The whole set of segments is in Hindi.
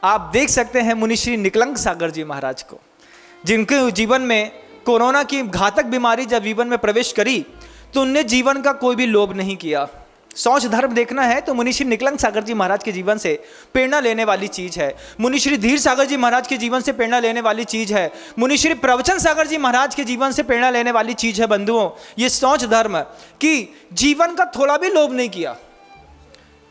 आप देख सकते हैं मुनिश्री निकलंक सागर जी महाराज को, जिनके जीवन में कोरोना की घातक बीमारी जब जीवन में प्रवेश करी तो उनने जीवन का कोई भी लोभ नहीं किया। शौच धर्म देखना है तो मुनिश्री निकलंक सागर जी महाराज के जीवन से प्रेरणा लेने वाली चीज है। मुनिश्री धीर सागर जी महाराज के जीवन से प्रेरणा लेने वाली चीज है। मुनिश्री प्रवचन सागर जी महाराज के जीवन से प्रेरणा लेने वाली चीज है। बंधुओं, ये शौच धर्म कि जीवन का थोड़ा भी लोभ नहीं किया।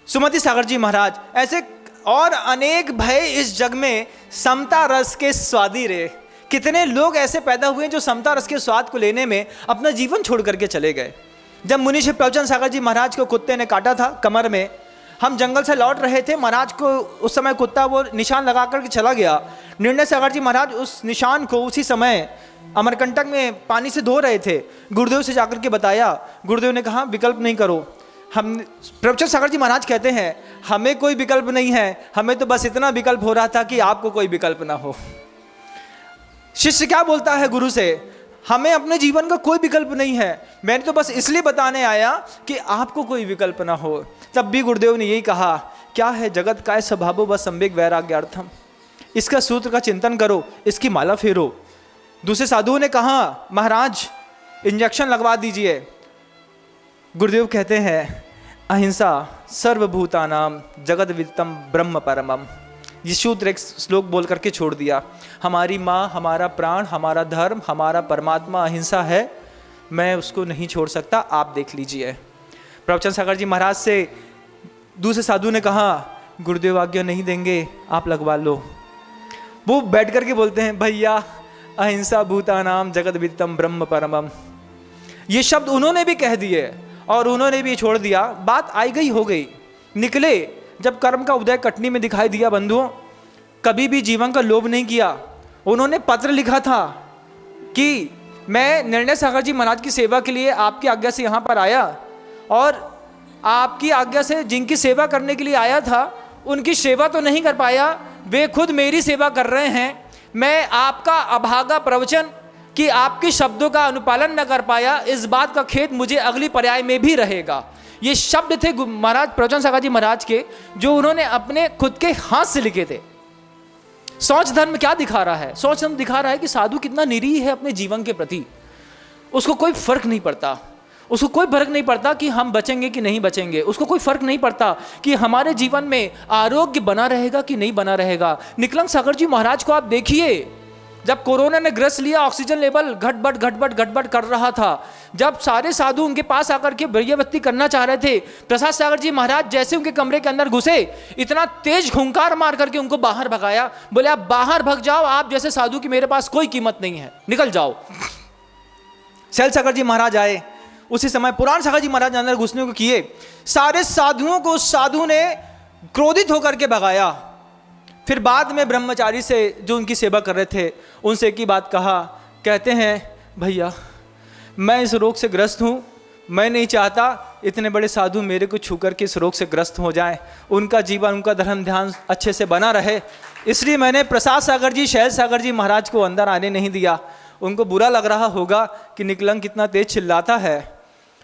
सुमति सागर जी महाराज, ऐसे और अनेक भय इस जग में समता रस के स्वादी रे। कितने लोग ऐसे पैदा हुए जो समता रस के स्वाद को लेने में अपना जीवन छोड़ करके चले गए। जब मुनिश्री प्रवचन सागर जी महाराज को कुत्ते ने काटा था कमर में, हम जंगल से लौट रहे थे, महाराज को उस समय कुत्ता वो निशान लगा करके चला गया। निर्णय सागर जी महाराज उस निशान को उसी समय अमरकंटक में पानी से धो रहे थे। गुरुदेव से जाकर के बताया, गुरुदेव ने कहा विकल्प नहीं करो। हम प्रवचन सागर जी महाराज कहते हैं हमें कोई विकल्प नहीं है, हमें तो बस इतना विकल्प हो रहा था कि आपको कोई विकल्प ना हो। शिष्य क्या बोलता है गुरु से, हमें अपने जीवन का कोई विकल्प नहीं है, मैंने तो बस इसलिए बताने आया कि आपको कोई विकल्प ना हो। तब भी गुरुदेव ने यही कहा, क्या है जगत काय स्वभावो व संवेग वैराग्यार्थम, इसका सूत्र का चिंतन करो, इसकी माला फेरो। दूसरे साधुओं ने कहा महाराज इंजेक्शन लगवा दीजिए। गुरुदेव कहते हैं अहिंसा सर्वभूतानाम जगत विदितम ब्रह्म परमम। ये सूत्र एक श्लोक बोल करके छोड़ दिया। हमारी माँ, हमारा प्राण, हमारा धर्म, हमारा परमात्मा अहिंसा है, मैं उसको नहीं छोड़ सकता, आप देख लीजिए। प्रवचन सागर जी महाराज से दूसरे साधु ने कहा गुरुदेव आज्ञा नहीं देंगे, आप लगवा लो। वो बैठ करके बोलते हैं भैया अहिंसा भूतानाम जगत विदितम ब्रह्म परमम। ये शब्द उन्होंने भी कह दिए और उन्होंने भी छोड़ दिया। बात आई गई हो गई। निकले जब कर्म का उदय कटनी में दिखाई दिया। बंधुओं, कभी भी जीवन का लोभ नहीं किया। उन्होंने पत्र लिखा था कि मैं निर्णय सागर जी महाराज की सेवा के लिए आपकी आज्ञा से यहाँ पर आया और आपकी आज्ञा से जिनकी सेवा करने के लिए आया था उनकी सेवा तो नहीं कर पाया, वे खुद मेरी सेवा कर रहे हैं। मैं आपका अभागा प्रवचन कि आपके शब्दों का अनुपालन न कर पाया, इस बात का खेद मुझे अगली पर्याय में भी रहेगा। ये शब्द थे महाराज प्रवचन सागर जी महाराज के, जो उन्होंने अपने खुद के हाथ से लिखे थे। शौच धर्म क्या दिखा रहा है? शौच धर्म दिखा रहा है कि साधु कितना निरीह है अपने जीवन के प्रति। उसको कोई फर्क नहीं पड़ता, उसको कोई फर्क नहीं पड़ता कि हम बचेंगे कि नहीं बचेंगे, उसको कोई फर्क नहीं पड़ता कि हमारे जीवन में आरोग्य बना रहेगा कि नहीं बना रहेगा। निकलंक सागर जी महाराज को आप देखिए, जब कोरोना ने ग्रस्त लिया, ऑक्सीजन लेवल घटबट कर रहा था, जब सारे साधु उनके पास आकर के बरियाबत्ती करना चाह रहे थे, प्रसाद सागर जी महाराज जैसे उनके कमरे के अंदर घुसे, इतना तेज खूंखार मार करके उनको बाहर भगाया। बोले आप बाहर भग जाओ, आप जैसे साधु की मेरे पास कोई कीमत नहीं है, निकल जाओ। शैल सागर जी महाराज आए, उसी समय पुराण सागर जी महाराज अंदर घुसने को किए। सारे साधुओं को साधु ने क्रोधित होकर के भगाया। फिर बाद में ब्रह्मचारी से जो उनकी सेवा कर रहे थे उनसे एक ही बात कहा, कहते हैं भैया मैं इस रोग से ग्रस्त हूँ, मैं नहीं चाहता इतने बड़े साधु मेरे को छू कर के इस रोग से ग्रस्त हो जाएं, उनका जीवन उनका धर्म ध्यान अच्छे से बना रहे, इसलिए मैंने प्रसाद सागर जी शैल सागर जी महाराज को अंदर आने नहीं दिया। उनको बुरा लग रहा होगा कि निकलंक कितना तेज चिल्लाता है,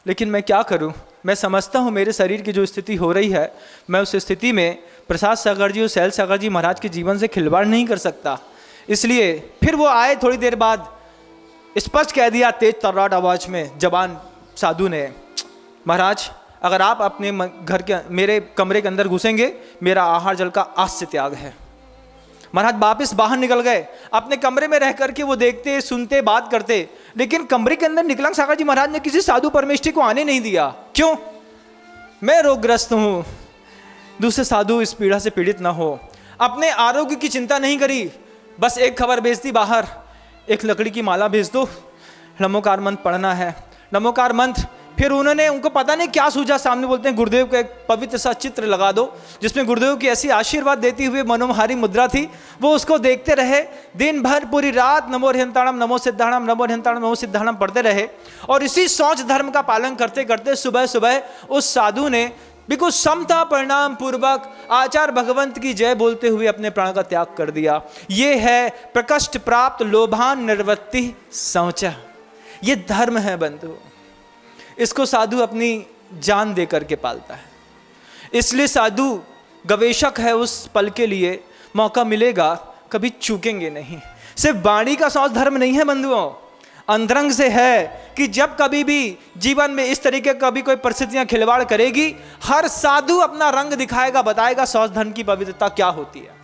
लेकिन मैं क्या करूं, मैं समझता हूं मेरे शरीर की जो स्थिति हो रही है, मैं उस स्थिति में प्रसाद सागर जी और शैल सागर जी महाराज के जीवन से खिलवाड़ नहीं कर सकता। इसलिए फिर वो आए, थोड़ी देर बाद स्पष्ट कह दिया तेज तर्राट आवाज में जवान साधु ने, महाराज अगर आप अपने घर के मेरे कमरे के अंदर घुसेंगे, मेरा आहार जल का आज से त्याग है। महाराज वापिस बाहर निकल गए, अपने कमरे में रह करके वो देखते सुनते बात करते, लेकिन कमरे के अंदर निकलंक सागर जी महाराज ने किसी साधु परमेष्ठी को आने नहीं दिया। क्यों? मैं रोगग्रस्त हूं, दूसरे साधु इस पीड़ा से पीड़ित ना हो। अपने आरोग्य की चिंता नहीं करी, बस एक खबर भेज दी बाहर, एक लकड़ी की माला भेज दो, नमोकार मंत्र पढ़ना है, नमोकार मंत्र। फिर उन्होंने, उनको पता नहीं क्या सूझा, सामने बोलते हैं गुरुदेव का एक पवित्र सा चित्र लगा दो जिसमें गुरुदेव की ऐसी आशीर्वाद देती हुई मनोहारी मुद्रा थी। वो उसको देखते रहे दिन भर, पूरी रात नमो हरिहंताणम नमो सिद्धाणम नमो हरिहंताणम नमो सिद्धाणम पढ़ते रहे। और इसी शौच धर्म का पालन करते करते सुबह सुबह उस साधु ने बिल्कुल समता परिणाम पूर्वक आचार भगवंत की जय बोलते हुए अपने प्राण का त्याग कर दिया। ये है प्रकष्ट प्राप्त लोभान निर्वृत्ति शौचा, ये धर्म है बंधु। इसको साधु अपनी जान दे करके पालता है। इसलिए साधु गवेशक है उस पल के लिए, मौका मिलेगा कभी चूकेंगे नहीं। सिर्फ वाणी का शौच धर्म नहीं है बंधुओं, अंतरंग से है कि जब कभी भी जीवन में इस तरीके कभी कोई परिस्थितियां खिलवाड़ करेगी, हर साधु अपना रंग दिखाएगा, बताएगा शौच धर्म की पवित्रता क्या होती है।